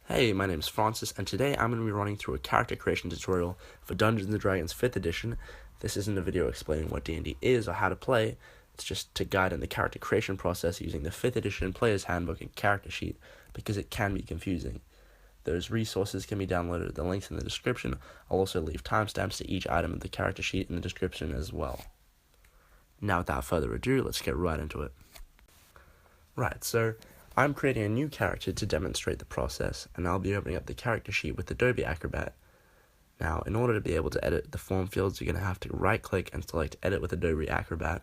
Hey, my name's Francis, and today I'm going to be running through a character creation tutorial for Dungeons & Dragons 5th edition. This isn't a video explaining what D&D is or how to play, it's just to guide in the character creation process using the 5th edition Player's Handbook and character sheet, because it can be confusing. Those resources can be downloaded at the links in the description. I'll also leave timestamps to each item of the character sheet in the description as well. Now without further ado, let's get right into it. Right, so I'm creating a new character to demonstrate the process, and I'll be opening up the character sheet with Adobe Acrobat. Now, in order to be able to edit the form fields, you're going to have to right-click and select Edit with Adobe Acrobat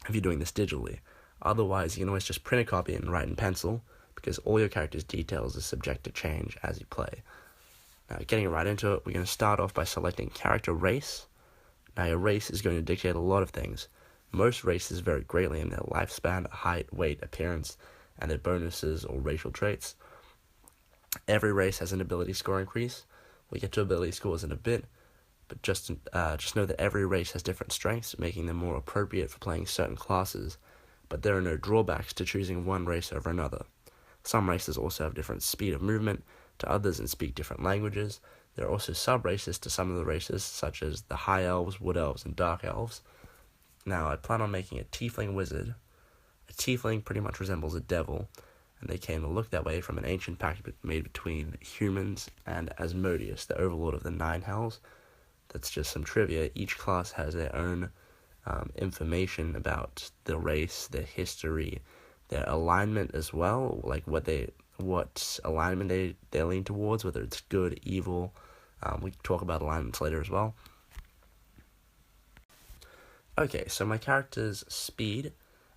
if you're doing this digitally. Otherwise, you can always just print a copy and write in pencil, because all your character's details are subject to change as you play. Now, getting right into it, we're going to start off by selecting Character Race. Now, your race is going to dictate a lot of things. Most races vary greatly in their lifespan, height, weight, appearance, and their bonuses or racial traits. Every race has an ability score increase. We'll get to ability scores in a bit, but just know that every race has different strengths, making them more appropriate for playing certain classes, but there are no drawbacks to choosing one race over another. Some races also have different speed of movement to others and speak different languages. There are also sub-races to some of the races, such as the High Elves, Wood Elves, and Dark Elves. Now, I plan on making a Tiefling Wizard. A Tiefling pretty much resembles a devil, and they came to look that way from an ancient pact made between humans and Asmodeus, the overlord of the Nine Hells. That's just some trivia. Each class has their own information about the race, their history, their alignment as well, like what alignment they lean towards, whether it's good, evil. We can talk about alignments later as well. Okay, so my character's speed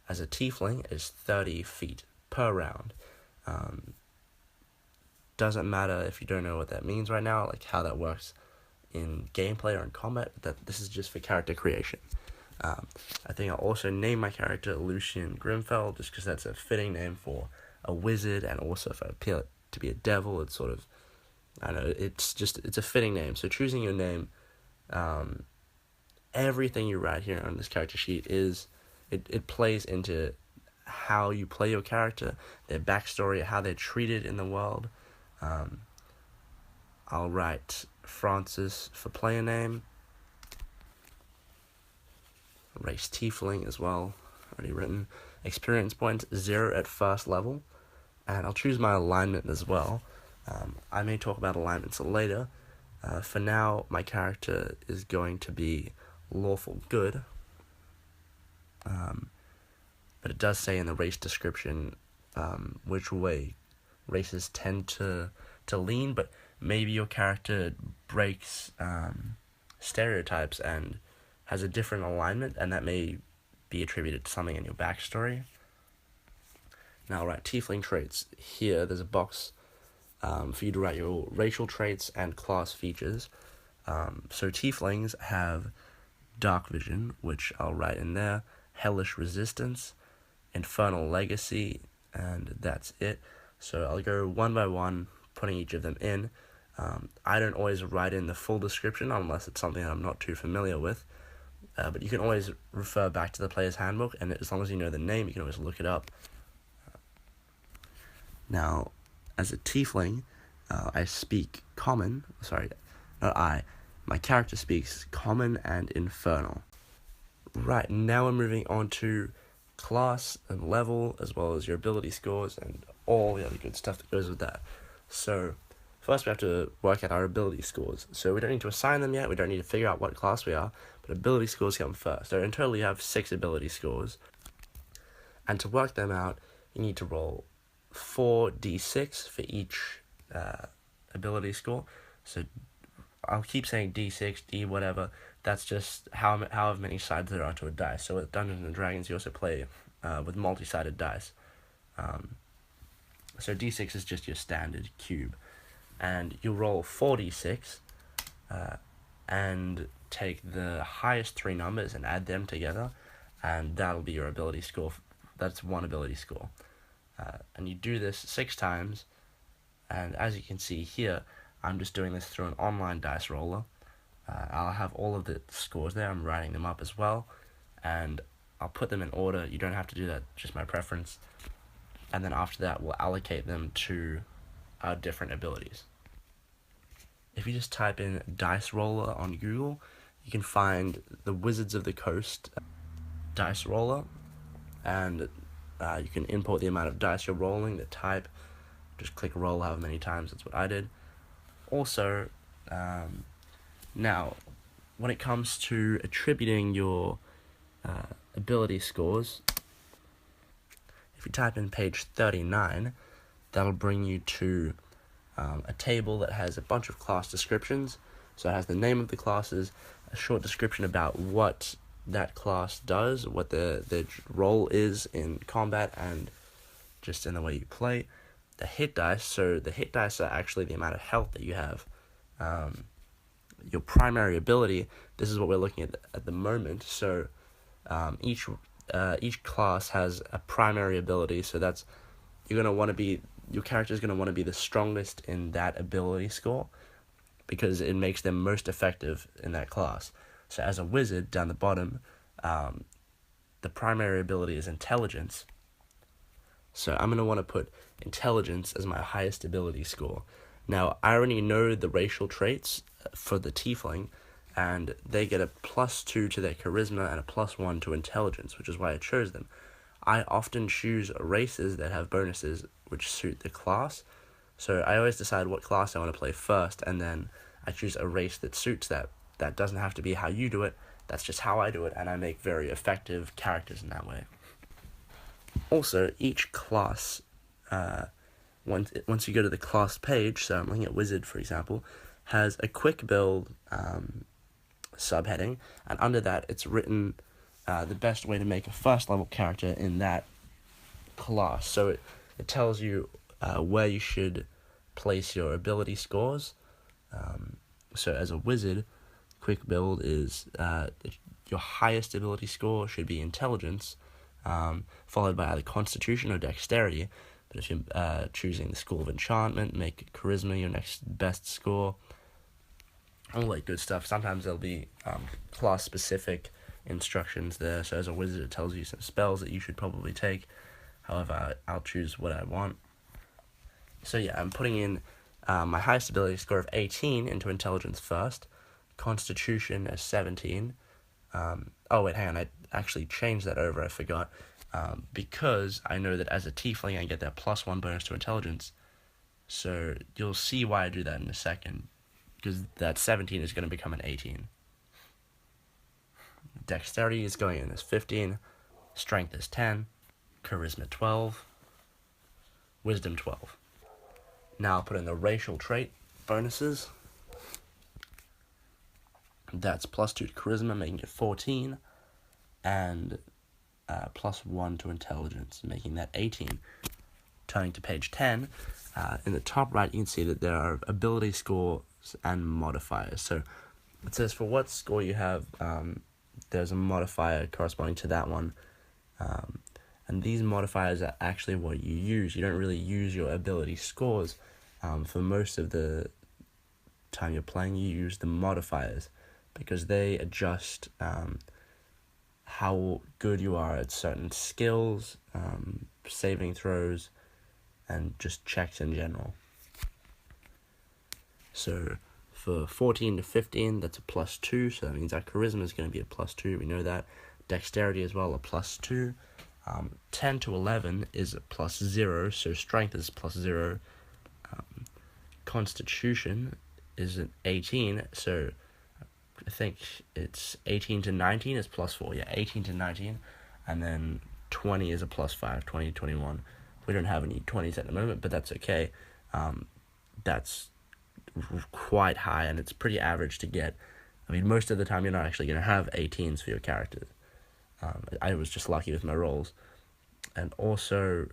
as a tiefling is 30 feet per round. Doesn't matter if you don't know what that means right now, like how that works in gameplay or in combat, that this is just for character creation. I think I'll also name my character Lucian Grimfell, just because that's a fitting name for a wizard, and also if I appear to be a devil, it's sort of, I don't know, it's a fitting name. So choosing your name, everything you write here on this character sheet it plays into how you play your character, their backstory, how they're treated in the world. I'll write Francis for player name, race tiefling as well, already written. Experience points 0 at first level, and I'll choose my alignment as well. I may talk about alignments later. For now, my character is going to be lawful good, but it does say in the race description which way races tend to lean, but maybe your character breaks stereotypes and has a different alignment, and that may be attributed to something in your backstory. Now, I'll write tiefling traits. Here, there's a box for you to write your racial traits and class features. So tieflings have dark vision, which I'll write in there, hellish resistance, infernal legacy, and that's it. So I'll go one by one, putting each of them in. I don't always write in the full description unless it's something that I'm not too familiar with, but you can always refer back to the Player's Handbook, and as long as you know the name, you can always look it up. Now, as a tiefling, I speak common, my character speaks common and infernal. Right, now we're moving on to class and level, as well as your ability scores and all the other good stuff that goes with that. So, first we have to work out our ability scores. So we don't need to assign them yet, we don't need to figure out what class we are, but ability scores come first. So in total you have 6 ability scores. And to work them out, you need to roll 4d6 for each ability score. So I'll keep saying d6, d whatever. That's just however many sides there are to a dice. So with Dungeons & Dragons, you also play with multi-sided dice. So d6 is just your standard cube. And you roll 4d6 and take the highest 3 numbers and add them together, and that'll be your ability score. That's one ability score. And you do this 6 times, and as you can see here, I'm just doing this through an online dice roller. I'll have all of the scores there, I'm writing them up as well, and I'll put them in order. You don't have to do that, just my preference. And then after that, we'll allocate them to different abilities. If you just type in dice roller on Google, you can find the Wizards of the Coast dice roller, and you can import the amount of dice you're rolling, the type, just click roll however many times, that's what I did. Also, now, when it comes to attributing your ability scores, if you type in page 39, that'll bring you to a table that has a bunch of class descriptions. So it has the name of the classes, a short description about what that class does, what the role is in combat, and just in the way you play. The hit dice, so the hit dice are actually the amount of health that you have. Your primary ability, this is what we're looking at the moment. So each class has a primary ability, so that's your character is going to want to be the strongest in that ability score, because it makes them most effective in that class. So as a wizard, down the bottom, the primary ability is intelligence. So I'm going to want to put intelligence as my highest ability score. Now, I already know the racial traits for the tiefling, and they get a +2 to their charisma and a +1 to intelligence, which is why I chose them. I often choose races that have bonuses which suit the class. So I always decide what class I want to play first, and then I choose a race that suits that. That doesn't have to be how you do it, that's just how I do it, and I make very effective characters in that way. Also, each class, once you go to the class page, so I'm looking at Wizard, for example, has a quick build subheading, and under that it's written the best way to make a first level character in that class. So it tells you where you should place your ability scores. So as a wizard, quick build is your highest ability score should be intelligence, followed by either constitution or dexterity. But if you're choosing the school of enchantment, make charisma your next best score. All that good stuff. Sometimes there'll be class specific instructions there. So as a wizard, it tells you some spells that you should probably take. However, I'll choose what I want. So yeah, I'm putting in my highest ability score of 18 into intelligence first, constitution as 17. Oh wait, hang on, I actually changed that over, I forgot. Because I know that as a tiefling I get that +1 bonus to intelligence. So you'll see why I do that in a second, because that 17 is going to become an 18. Dexterity is going in as 15, strength is 10, charisma 12, wisdom 12. Now I'll put in the racial trait bonuses. That's +2 to charisma, making it 14, and +1 to intelligence, making that 18. Turning to page 10, in the top right you can see that there are ability scores and modifiers. So it says for what score you have, there's a modifier corresponding to that one. And these modifiers are actually what you use. You don't really use your ability scores. For most of the time you're playing, you use the modifiers, because they adjust how good you are at certain skills, saving throws, and just checks in general. So for 14 to 15, that's a +2, so that means our charisma is going to be a +2, we know that. Dexterity as well, a +2. 10 to 11 is a +0, so strength is +0. Constitution is an 18, so I think it's 18 to 19 is +4. Yeah, 18 to 19, and then 20 is a +5. 20 to 21. We don't have any 20s at the moment, but that's okay. That's quite high, and it's pretty average to get. I mean, most of the time you're not actually going to have 18s for your characters. I was just lucky with my rolls. And also,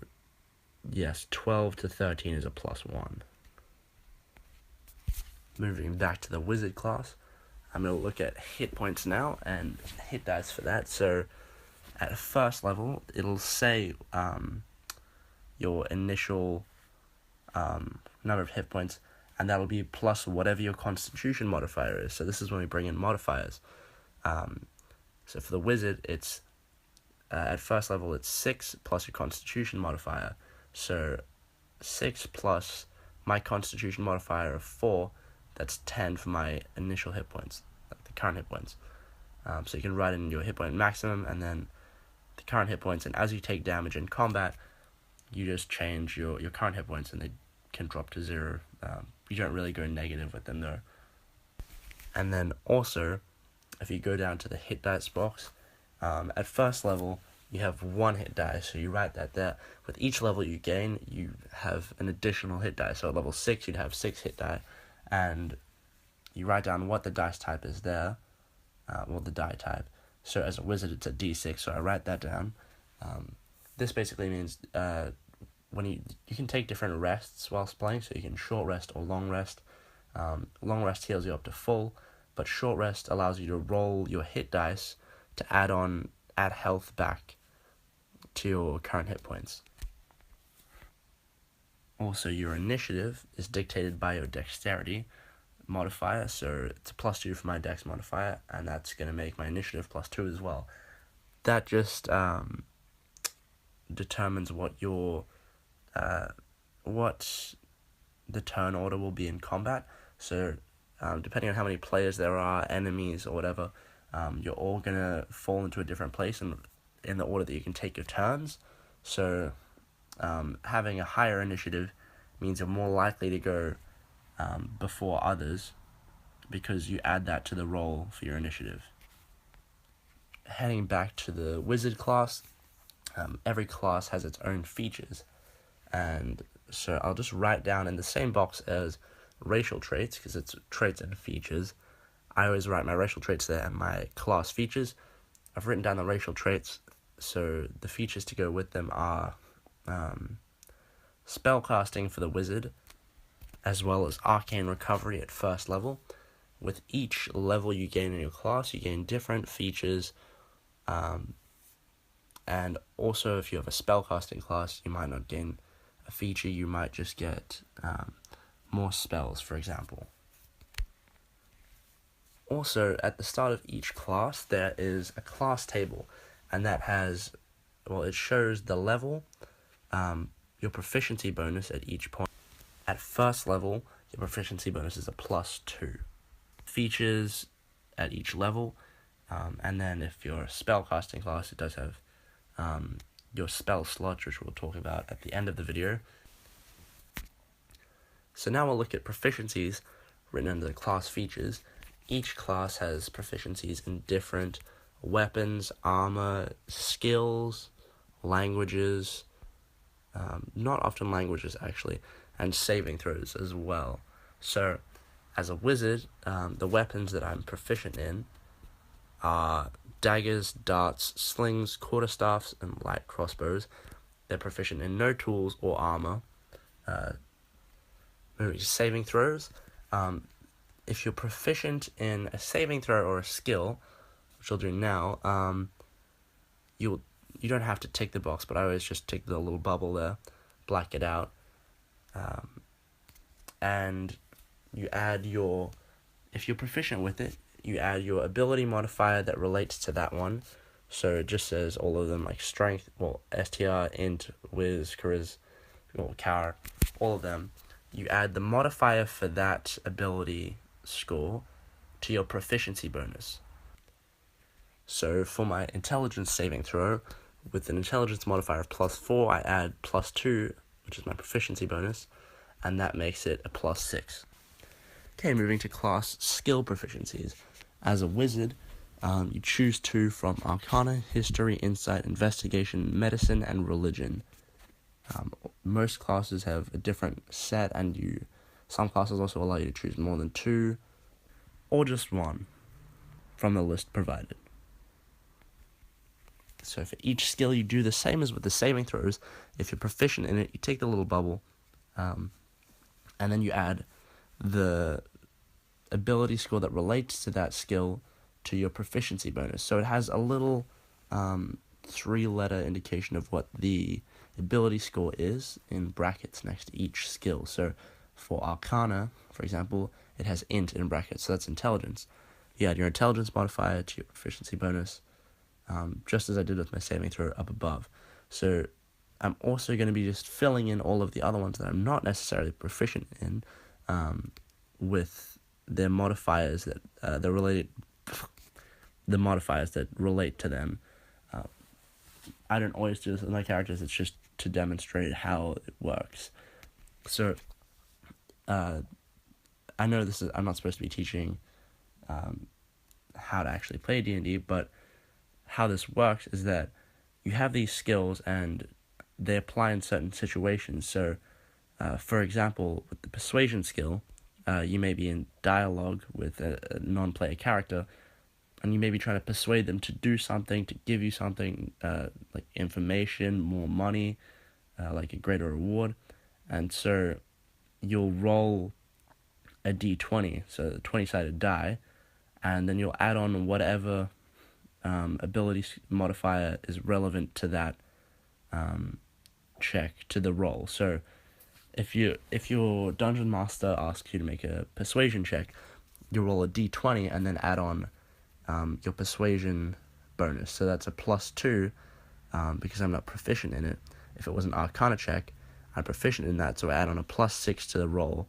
yes, 12 to 13 is a +1. Moving back to the wizard class, I'm going to look at hit points now and hit dice for that. So at first level, it'll say your initial number of hit points, and that'll be plus whatever your constitution modifier is. So this is when we bring in modifiers. So for the wizard, it's at first level it's 6 plus your constitution modifier. So 6 plus my Constitution modifier of 4, that's 10 for my initial hit points, like the current hit points. So you can write in your hit point maximum and then the current hit points, and as you take damage in combat, you just change your current hit points and they can drop to 0. You don't really go negative with them though. And then also, if you go down to the hit dice box, at first level, you have 1 hit die, so you write that there. With each level you gain, you have an additional hit die. So at level 6, you'd have 6 hit die, and you write down what the dice type is there, the die type. So as a wizard, it's a d6, so I write that down. This basically means when you can take different rests whilst playing, so you can short rest or long rest. Long rest heals you up to full, but short rest allows you to roll your hit dice to add health back to your current hit points. Also, your initiative is dictated by your dexterity modifier, so it's a +2 for my dex modifier, and that's going to make my initiative +2 as well. That just determines what the turn order will be in combat. So depending on how many players there are, enemies or whatever, you're all going to fall into a different place in the order that you can take your turns. So having a higher initiative means you're more likely to go before others, because you add that to the roll for your initiative. Heading back to the wizard class, every class has its own features, and so I'll just write down in the same box as racial traits, because it's traits and features. I always write my racial traits there and my class features. I've written down the racial traits, so the features to go with them are spellcasting for the wizard, as well as arcane recovery at first level. With each level you gain in your class, you gain different features, and also if you have a spellcasting class, you might not gain a feature, you might just get more spells, for example. Also, at the start of each class, there is a class table, and that it shows the level, your proficiency bonus at each point. At first level, your proficiency bonus is a +2. Features at each level, and then if you're a spellcasting class, it does have your spell slots, which we'll talk about at the end of the video. So now we'll look at proficiencies written under the class features. Each class has proficiencies in different weapons, armor, skills, languages, not often languages actually, and saving throws as well. So as a wizard, the weapons that I'm proficient in are daggers, darts, slings, quarterstaffs, and light crossbows. They're proficient in no tools or armor. Saving throws. If you're proficient in a saving throw or a skill, which I'll do now, you don't have to tick the box, but I always just tick the little bubble there, black it out, and you add if you're proficient with it, you add your ability modifier that relates to that one. So it just says all of them, like strength, STR, int, whiz, charis, car, all of them. You add the modifier for that ability score to your proficiency bonus. So for my intelligence saving throw, with an intelligence modifier of +4, I add +2, which is my proficiency bonus, and that makes it a +6. Okay, moving to class skill proficiencies. As a wizard, you choose 2 from Arcana, History, Insight, Investigation, Medicine, and Religion. Most classes have a different set, and some classes also allow you to choose more than 2, or just 1 from the list provided. So for each skill, you do the same as with the saving throws. If you're proficient in it, you take the little bubble, and then you add the ability score that relates to that skill to your proficiency bonus. So it has a little 3-letter indication of what the ability score is in brackets next to each skill. So for Arcana, for example, it has int in brackets, so that's intelligence. You add your intelligence modifier to your proficiency bonus, just as I did with my saving throw up above. So I'm also going to be just filling in all of the other ones that I'm not necessarily proficient in, with their modifiers that the modifiers that relate to them. I don't always do this with my characters. It's just to demonstrate how it works. So, I know I'm not supposed to be teaching how to actually play D&D, but how this works is that you have these skills and they apply in certain situations. So, for example, with the persuasion skill, you may be in dialogue with a non-player character, and you may be trying to persuade them to do something, to give you something, like information, more money, like a greater reward. And so you'll roll a d20, so a 20-sided die, and then you'll add on whatever ability modifier is relevant to that check, to the roll. So if your dungeon master asks you to make a persuasion check, you roll a d20 and then add on your persuasion bonus. So that's a +2 because I'm not proficient in it. If it was an arcana check, I'm proficient in that, so I add on a +6 to the roll,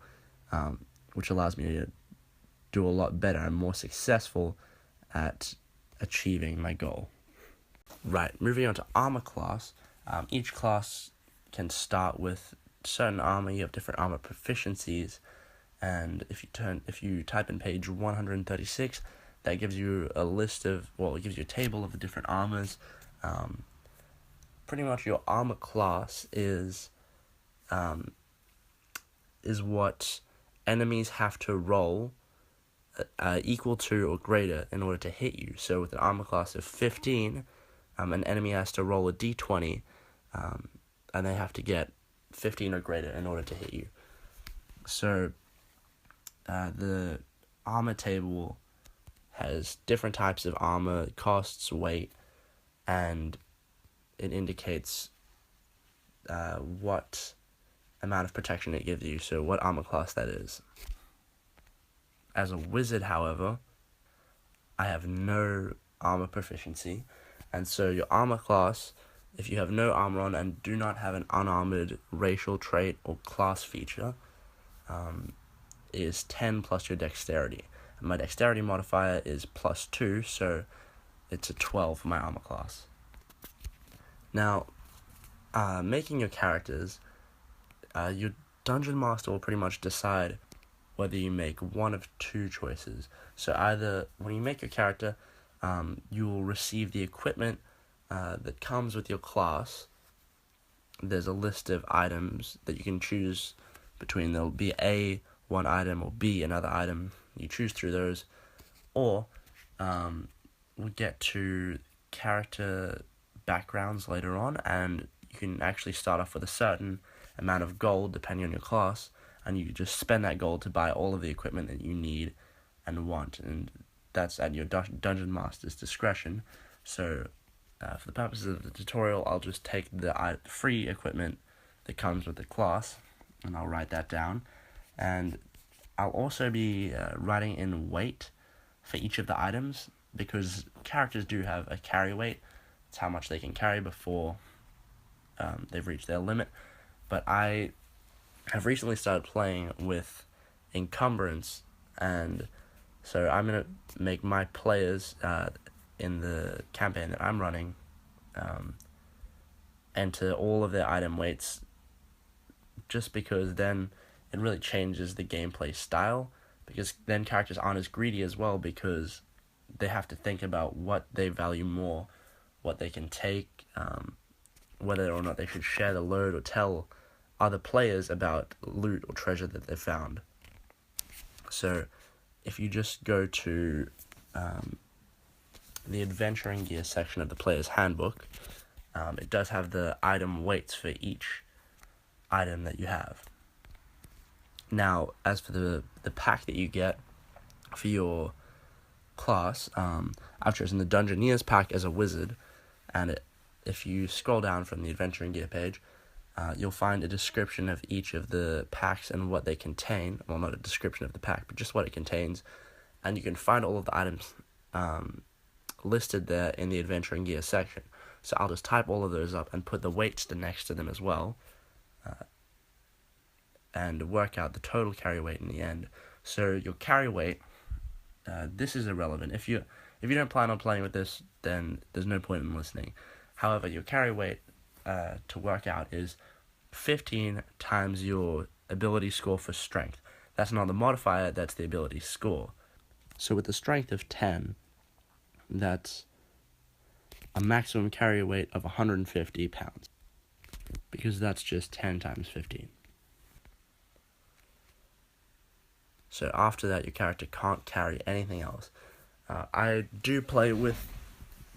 which allows me to do a lot better. I'm more successful at achieving my goal. Right, moving on to armor class. Each class can start with certain armor. You have different armor proficiencies, and if you type in page 136, that gives you a list of, it gives you a table of the different armors. Pretty much your armor class is what enemies have to roll equal to or greater in order to hit you. So with an armor class of 15, an enemy has to roll a d20, and they have to get 15 or greater in order to hit you. So the armor table has different types of armor, costs, weight, and it indicates what amount of protection it gives you, so what armor class that is. As a wizard, however, I have no armor proficiency, and so your armor class, if you have no armor on and do not have an unarmored racial trait or class feature, is 10 plus your dexterity. And my dexterity modifier is +2, so it's a 12 for my armor class. Now, making your characters, your dungeon master will pretty much decide whether you make one of two choices. So either when you make your character, you will receive the equipment that comes with your class. There's a list of items that you can choose between. There'll be A, one item, or B, another item. You choose through those. Or we get to character backgrounds later on, and you can actually start off with a certain amount of gold depending on your class, and you just spend that gold to buy all of the equipment that you need and want, and that's at your dungeon master's discretion. So for the purposes of the tutorial, I'll just take the free equipment that comes with the class, and I'll write that down. And I'll also be writing in weight for each of the items, because characters do have a carry weight. It's how much they can carry before they've reached their limit. But I have recently started playing with encumbrance, and so I'm going to make my players in the campaign that I'm running enter all of their item weights, just because then it really changes the gameplay style, because then characters aren't as greedy as well, because they have to think about what they value more, what they can take, whether or not they should share the load or tell other players about loot or treasure that they found. So if you just go to the adventuring gear section of the player's handbook, it does have the item weights for each item that you have. Now, as for the pack that you get for your class, I've chosen the Dungeoneer's pack as a wizard, and if you scroll down from the adventuring gear page, you'll find a description of each of the packs and what they contain. Well, not a description of the pack, but just what it contains, and you can find all of the items listed there in the adventuring gear section. So I'll just type all of those up and put the weights next to them as well, and work out the total carry weight in the end. So your carry weight, this is irrelevant. If you don't plan on playing with this, then there's no point in listening. However, your carry weight to work out is 15 times your ability score for strength. That's not the modifier, that's the ability score. So with a strength of 10, that's a maximum carry weight of 150 pounds, because that's just 10 times 15. So after that, your character can't carry anything else. I do play with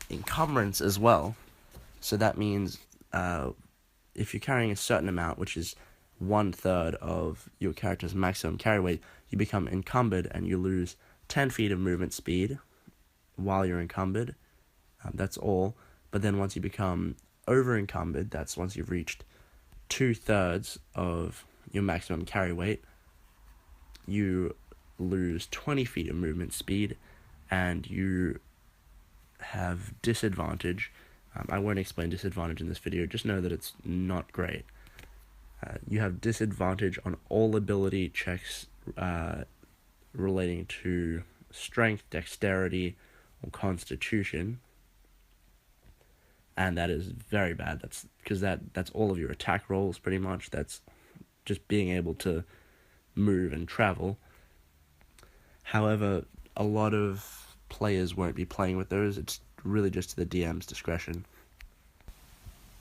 encumbrance as well, so that means if you're carrying a certain amount, which is 1/3 of your character's maximum carry weight, you become encumbered and you lose 10 feet of movement speed while you're encumbered. That's all. But then once you become over encumbered, that's once you've reached 2/3 of your maximum carry weight, you lose 20 feet of movement speed and you have disadvantage. I won't explain disadvantage in this video, just know that it's not great. You have disadvantage on all ability checks relating to strength, dexterity, or constitution, and that is very bad. That's because that's all of your attack rolls pretty much. That's just being able to move and travel. However, a lot of players won't be playing with those. It's really just to the DM's discretion.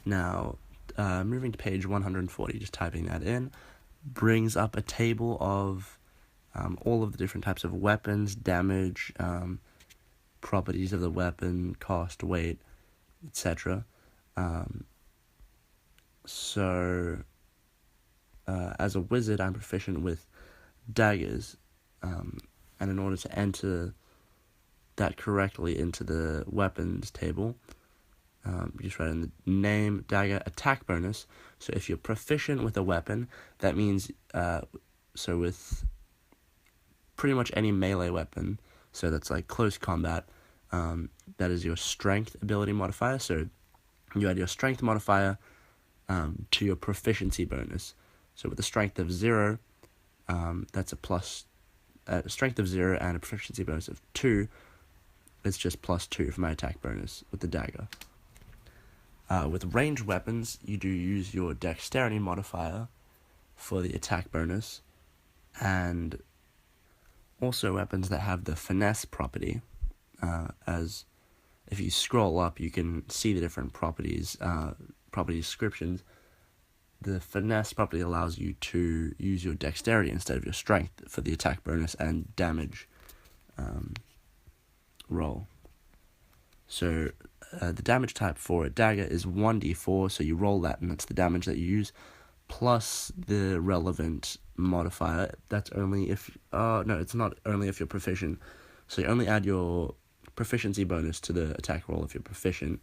Now, moving to page 140, just typing that in, brings up a table of all of the different types of weapons, damage, properties of the weapon, cost, weight, etc. So, as a wizard, I'm proficient with daggers, and in order to enter that correctly into the weapons table, you just write in the name, dagger, attack bonus. So if you're proficient with a weapon, that means, so with pretty much any melee weapon, so that's like close combat, that is your strength ability modifier. So you add your strength modifier to your proficiency bonus. So with a strength of 0, that's a plus, strength of 0 and a proficiency bonus of 2, it's just +2 for my attack bonus with the dagger. With ranged weapons, you do use your dexterity modifier for the attack bonus, and also weapons that have the finesse property, as if you scroll up you can see the different property descriptions. The finesse property allows you to use your dexterity instead of your strength for the attack bonus and damage roll. So the damage type for a dagger is 1d4, so you roll that and that's the damage that you use, plus the relevant modifier. That's only if, no, it's not only if you're proficient. So you only add your proficiency bonus to the attack roll if you're proficient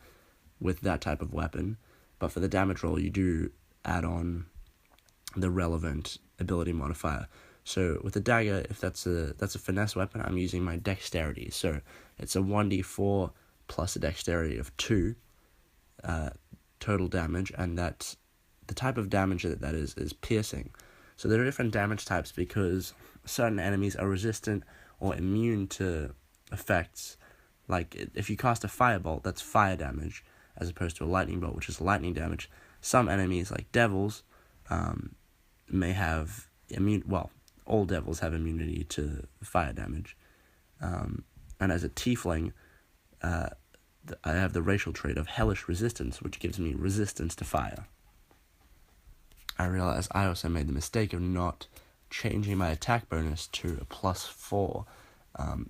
with that type of weapon. But for the damage roll, you do add on the relevant ability modifier. So with a dagger, if that's a finesse weapon, I'm using my dexterity. So it's a 1d4 plus a dexterity of 2 total damage, and that's the type of damage that is piercing. So there are different damage types because certain enemies are resistant or immune to effects. Like if you cast a firebolt, that's fire damage, as opposed to a lightning bolt, which is lightning damage. Some enemies, like devils, may have all devils have immunity to fire damage. And as a tiefling, I have the racial trait of hellish resistance, which gives me resistance to fire. I realize I also made the mistake of not changing my attack bonus to a +4,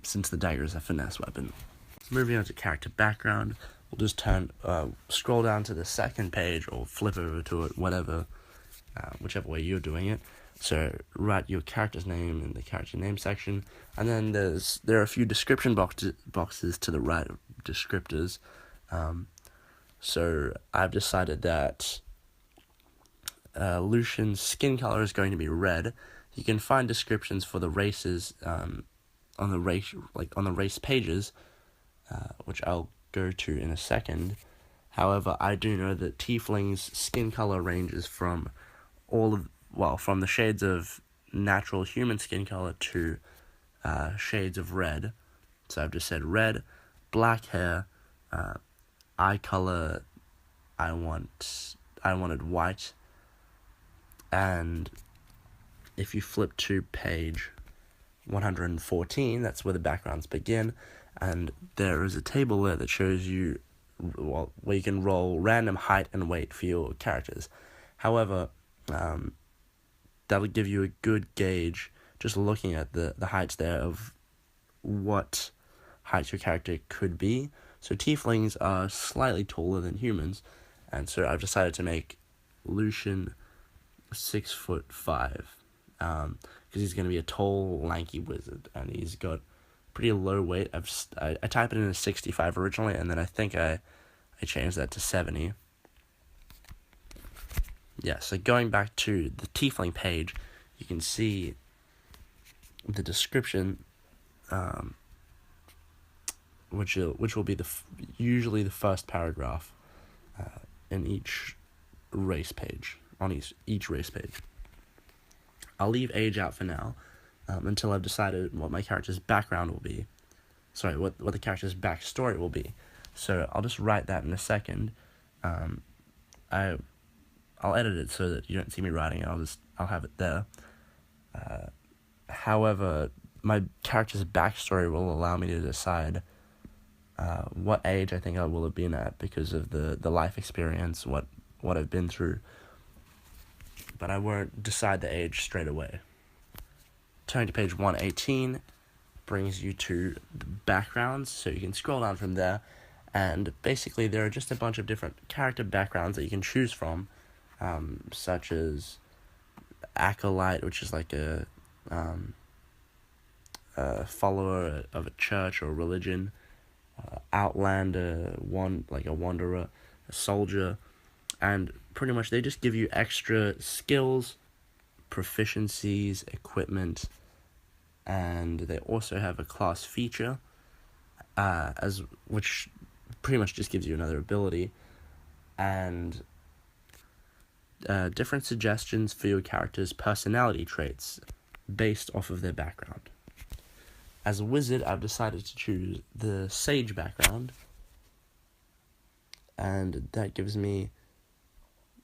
since the dagger is a finesse weapon. Moving on to character background, we'll just scroll down to the second page or flip over to it, whichever way you're doing it. So write your character's name in the character name section, and then there are a few description boxes to the right of descriptors. So I've decided that Lucian's skin color is going to be red. You can find descriptions for the races on the race pages, which I'll go to in a second. However, I do know that Tiefling's skin color ranges from from the shades of natural human skin color to shades of red. So I've just said red, black hair, eye color. I wanted white, and if you flip to page 114, that's where the backgrounds begin, and there is a table there that shows you where you can roll random height and weight for your characters. However, that'll give you a good gauge just looking at the heights there of what height your character could be. So tieflings are slightly taller than humans, and so I've decided to make Lucian 6'5", because he's going to be a tall, lanky wizard, and he's got pretty low weight. I typed it in as 65 originally, and then I think I changed that to 70. Yeah, so going back to the tiefling page, you can see the description, which will be usually the first paragraph in each race page, on each race page. I'll leave age out for now, until I've decided what my character's background will be. Sorry, what the character's backstory will be. So I'll just write that in a second. I'll edit it so that you don't see me writing it. I'll have it there. However, my character's backstory will allow me to decide what age I think I will have been at because of the life experience, what I've been through. But I won't decide the age straight away. Turning to page 118 brings you to the backgrounds, so you can scroll down from there, and basically there are just a bunch of different character backgrounds that you can choose from, such as acolyte, which is like a follower of a church or religion, outlander, a wanderer, a soldier, and pretty much they just give you extra skills, proficiencies, equipment, and they also have a class feature, which pretty much just gives you another ability, and different suggestions for your character's personality traits based off of their background. As a wizard, I've decided to choose the sage background, and that gives me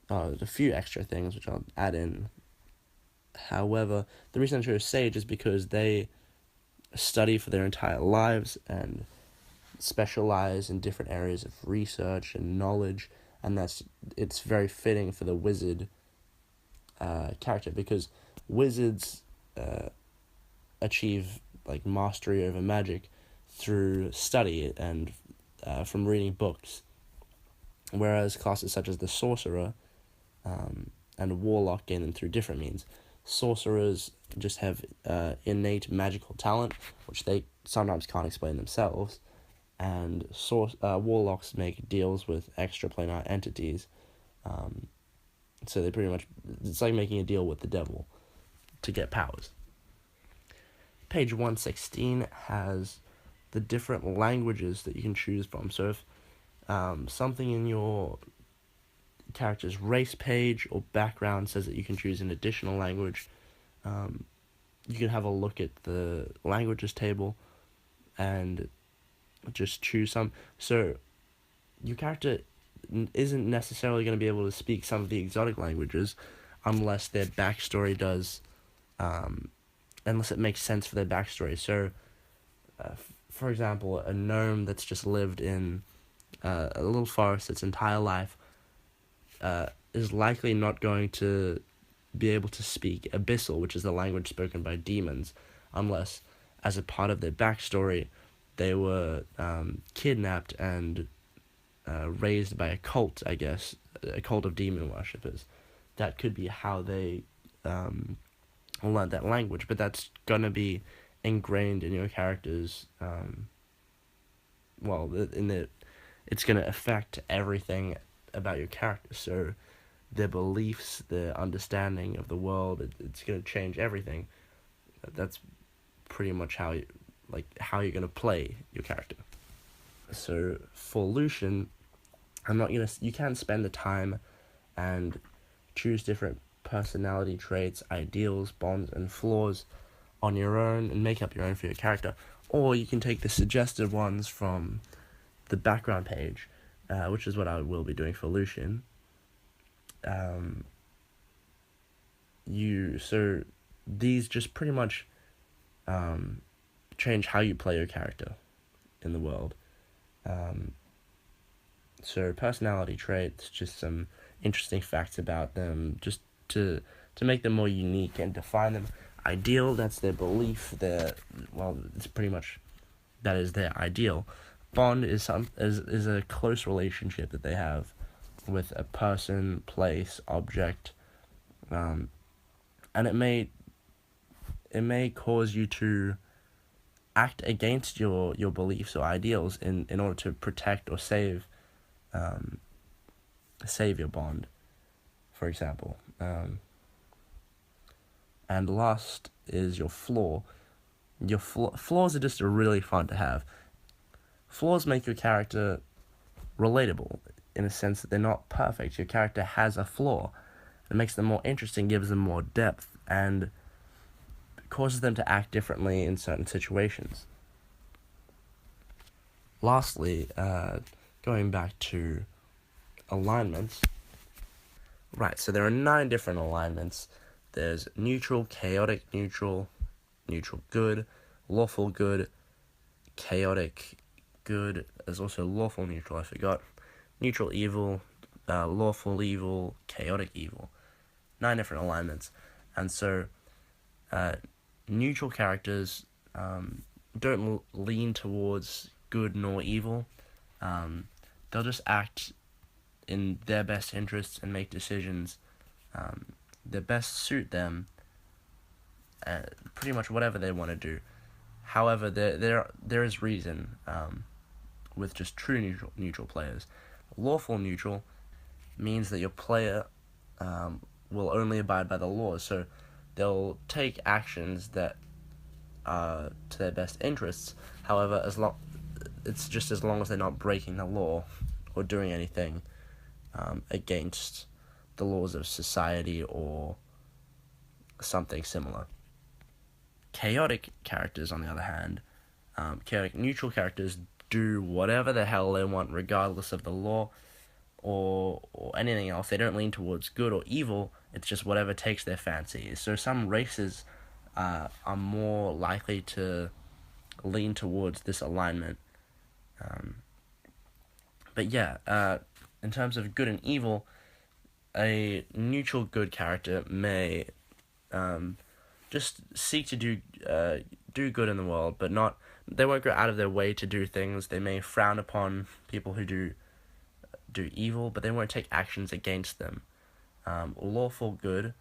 a few extra things which I'll add in. However, the reason I chose sage is because they study for their entire lives and specialize in different areas of research and knowledge, and it's very fitting for the wizard character, because wizards achieve mastery over magic through study and from reading books, whereas classes such as the sorcerer and warlock gain them through different means. Sorcerers just have innate magical talent, which they sometimes can't explain themselves, and warlocks make deals with extraplanar entities, so they pretty much, it's like making a deal with the devil to get powers. Page 116 has the different languages that you can choose from. So if something in your character's race page or background says that you can choose an additional language, you can have a look at the languages table and just choose some. So your character isn't necessarily going to be able to speak some of the exotic languages unless their backstory does, unless it makes sense for their backstory. So, for example, a gnome that's just lived in a little forest its entire life is likely not going to be able to speak Abyssal, which is the language spoken by demons, unless, as a part of their backstory, they were kidnapped and raised by a cult, I guess, a cult of demon worshippers. That could be how they learned that language, but that's going to be ingrained in your character's, it's going to affect everything about your character, so their beliefs, their understanding of the world, it's going to change everything. That's pretty much how you're going to play your character. So for Lucian, You can spend the time and choose different personality traits, ideals, bonds, and flaws on your own and make up your own for your character. Or you can take the suggested ones from the background page, which is what I will be doing for Lucian. So these just pretty much change how you play your character in the world. So personality traits, just some interesting facts about them, just to make them more unique and define them. Ideal, that's their belief. It's pretty much that is their ideal. Bond is a close relationship that they have with a person, place, object, and it may cause you to act against your beliefs or ideals in order to protect or save your bond, for example. And last is your flaw. Flaws are just really fun to have. Flaws make your character relatable in a sense that they're not perfect. Your character has a flaw. It makes them more interesting, gives them more depth, and causes them to act differently in certain situations. Lastly, going back to alignments. Right, so there are 9 different alignments. There's neutral, chaotic neutral, neutral good, lawful good, chaotic good. There's also lawful neutral, I forgot. Neutral evil, lawful evil, chaotic evil. 9 different alignments. And so neutral characters don't lean towards good nor evil. They'll just act in their best interests and make decisions that best suit them, pretty much whatever they want to do. However, there is reason with just true neutral players. Lawful neutral means that your player will only abide by the laws, so they'll take actions that are to their best interests. However, it's just as long as they're not breaking the law or doing anything against the laws of society or something similar. Chaotic characters, on the other hand, chaotic neutral characters do whatever the hell they want regardless of the law or anything else. They don't lean towards good or evil. It's just whatever takes their fancy. So some races are more likely to lean towards this alignment. But yeah, in terms of good and evil, a neutral good character may just seek to do good in the world, but they won't go out of their way to do things. They may frown upon people who do evil, but they won't take actions against them. Lawful good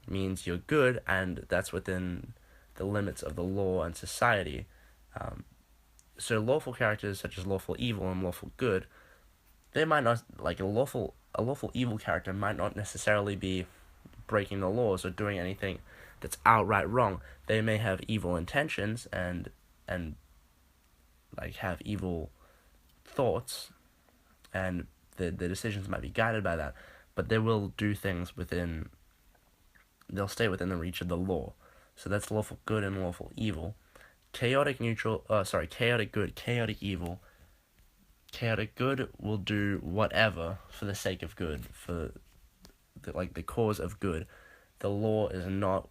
means you're good, and that's within the limits of the law and society. So lawful characters such as lawful evil and lawful good, they might not, like a lawful evil character might not necessarily be breaking the laws or doing anything that's outright wrong. They may have evil intentions and like have evil thoughts, and the decisions might be guided by that, but they will do things they'll stay within the reach of the law. So that's lawful good and lawful evil. Chaotic good, chaotic evil. Chaotic good will do whatever for the sake of good, for the cause of good. The law is not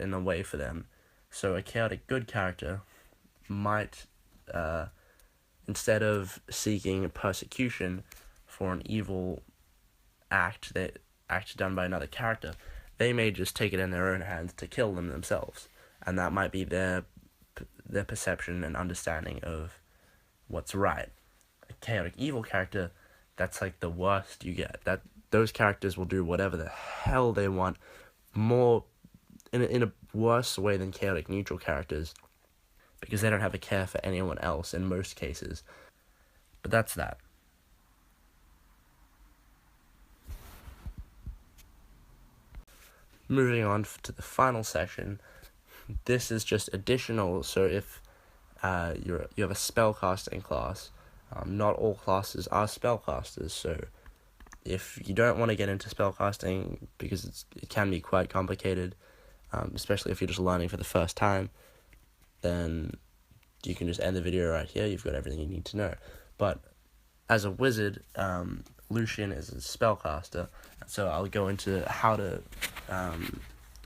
in the way for them. So a chaotic good character might, instead of seeking persecution for an evil act done by another character, they may just take it in their own hands to kill them themselves, and that might be their perception and understanding of what's right. A chaotic evil character, that's like the worst you get. Those characters will do whatever the hell they want, more in a worse way than chaotic neutral characters, because they don't have a care for anyone else in most cases. But that's that. Moving on to the final section, this is just additional. So if you have a spellcasting class, Not all classes are spellcasters, so if you don't want to get into spellcasting because it can be quite complicated, especially if you're just learning for the first time, then you can just end the video right here. You've got everything you need to know. But as a wizard, Lucian is a spellcaster, so I'll go into how to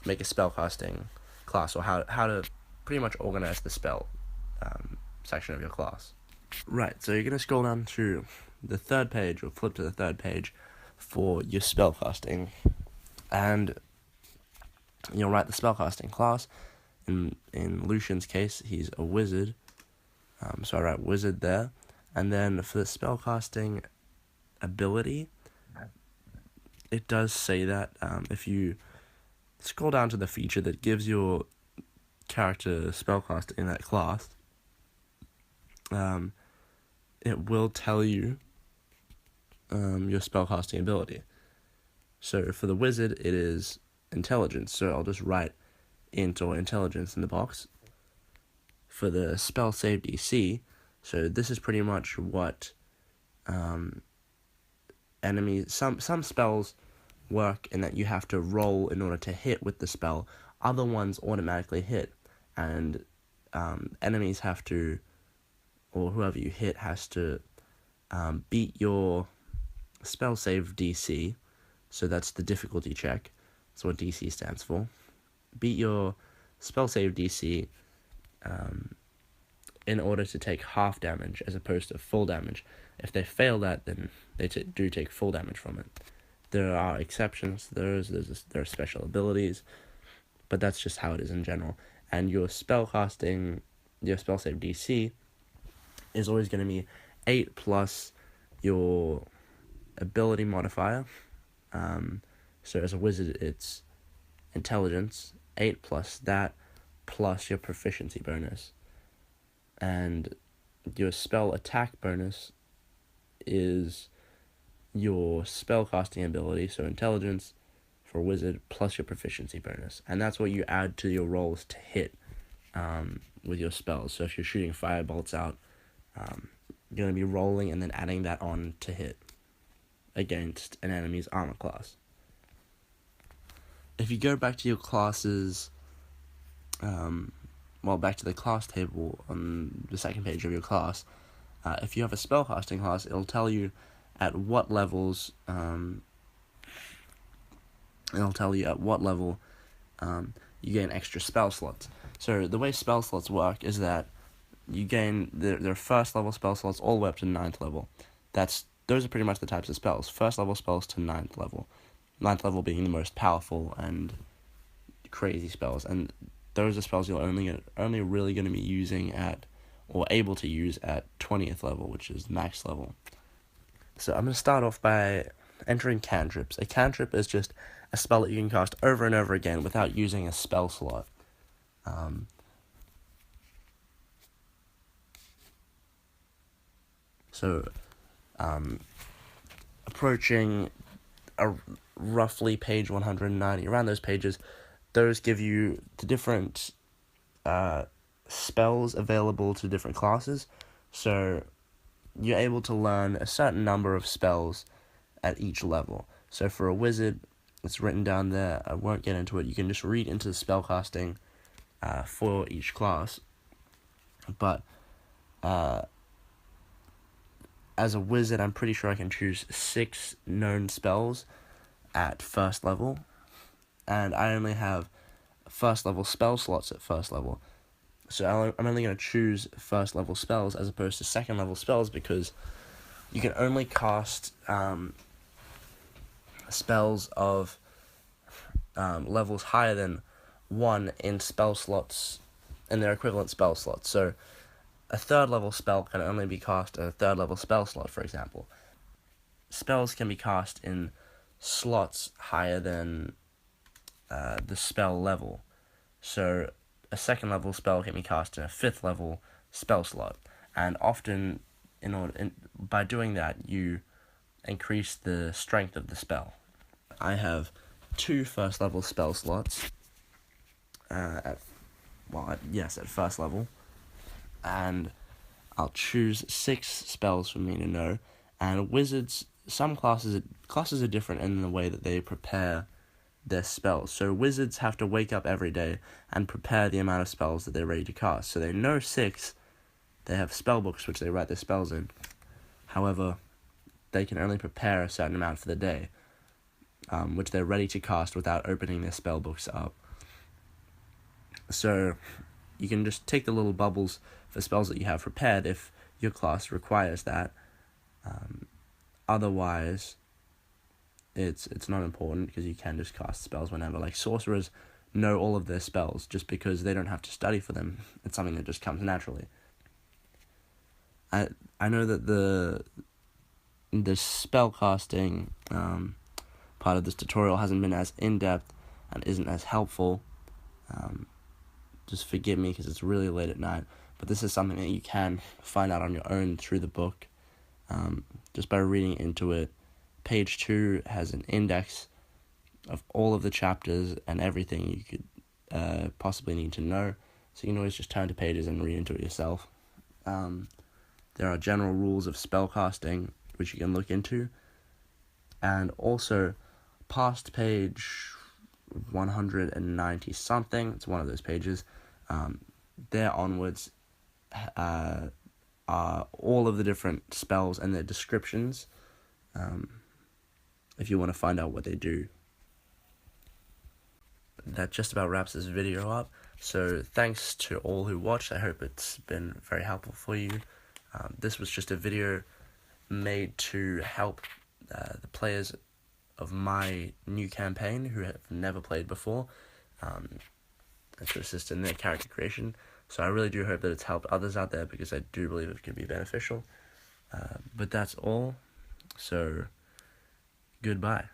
make a spellcasting class, or how to pretty much organize the spell section of your class. Right, so you're going to scroll down to the third page, or flip to the third page for your spellcasting, and you'll write the spellcasting class. In Lucian's case, he's a wizard, so I write wizard there. And then for the spellcasting ability, it does say that if you scroll down to the feature that gives your character spellcast in that class, it will tell you your spellcasting ability. So for the wizard, it is intelligence, so I'll just write int or intelligence in the box. For the spell save DC, so this is pretty much what enemies, some spells work in that you have to roll in order to hit with the spell. Other ones automatically hit, and enemies have to, or whoever you hit has to beat your spell save DC, so that's the difficulty check. That's what DC stands for. Beat your spell save DC in order to take half damage as opposed to full damage. If they fail that, then they do take full damage from it. There are exceptions to those. There are special abilities, but that's just how it is in general. And your spellcasting, your spell save DC is always going to be 8 plus your ability modifier. So as a wizard, it's intelligence, 8 plus that, plus your proficiency bonus. And your spell attack bonus is your spellcasting ability, so intelligence for wizard plus your proficiency bonus. And that's what you add to your rolls to hit with your spells. So if you're shooting firebolts out, you're going to be rolling and then adding that on to hit against an enemy's armor class. If you go back to your classes, back to the class table on the second page of your class, if you have a spellcasting class, it'll tell you at what levels, you gain extra spell slots. So the way spell slots work is that you gain their first level spell slots all the way up to 9th level. Those are pretty much the types of spells. First level spells to 9th level. 9th level being the most powerful and crazy spells, and those are spells you're only really going to be using at, or able to use at 20th level, which is max level. So I'm going to start off by entering cantrips. A cantrip is just a spell that you can cast over and over again without using a spell slot. Approaching roughly page 190, around those pages, those give you the different spells available to different classes. So you're able to learn a certain number of spells at each level. So for a wizard, it's written down there. I won't get into it. You can just read into the spellcasting for each class. But as a wizard, I'm pretty sure I can choose 6 known spells at first level, and I only have first level spell slots at first level. So I'm only going to choose first level spells as opposed to second level spells, because you can only cast spells of levels higher than 1 in spell slots, in their equivalent spell slots. So a third level spell can only be cast at a third level spell slot, for example. Spells can be cast in slots higher than the spell level. So a second level spell can be cast in a 5th level spell slot, and often by doing that you increase the strength of the spell. I have 2 first level spell slots at first level, and I'll choose 6 spells for me to know, and wizards, some classes are different in the way that they prepare their spells. So wizards have to wake up every day and prepare the amount of spells that they're ready to cast. So they know 6, they have spell books which they write their spells in. However, they can only prepare a certain amount for the day, which they're ready to cast without opening their spell books up. So you can just take the little bubbles for spells that you have prepared if your class requires that. Otherwise, it's not important because you can just cast spells whenever. Like sorcerers know all of their spells just because they don't have to study for them. It's something that just comes naturally. I know that the spell casting part of this tutorial hasn't been as in-depth and isn't as helpful. Just forgive me because it's really late at night, but this is something that you can find out on your own through the book, just by reading into it. Page 2 has an index of all of the chapters and everything you could possibly need to know, so you can always just turn to pages and read into it yourself. There are general rules of spellcasting which you can look into, and also past page 190 something, it's one of those pages, there onwards are all of the different spells and their descriptions, if you want to find out what they do. That just about wraps this video up, so thanks to all who watched. I hope it's been very helpful for you. This was just a video made to help the players of my new campaign who have never played before, and to assist in their character creation. So I really do hope that it's helped others out there, because I do believe it can be beneficial. But that's all, so goodbye.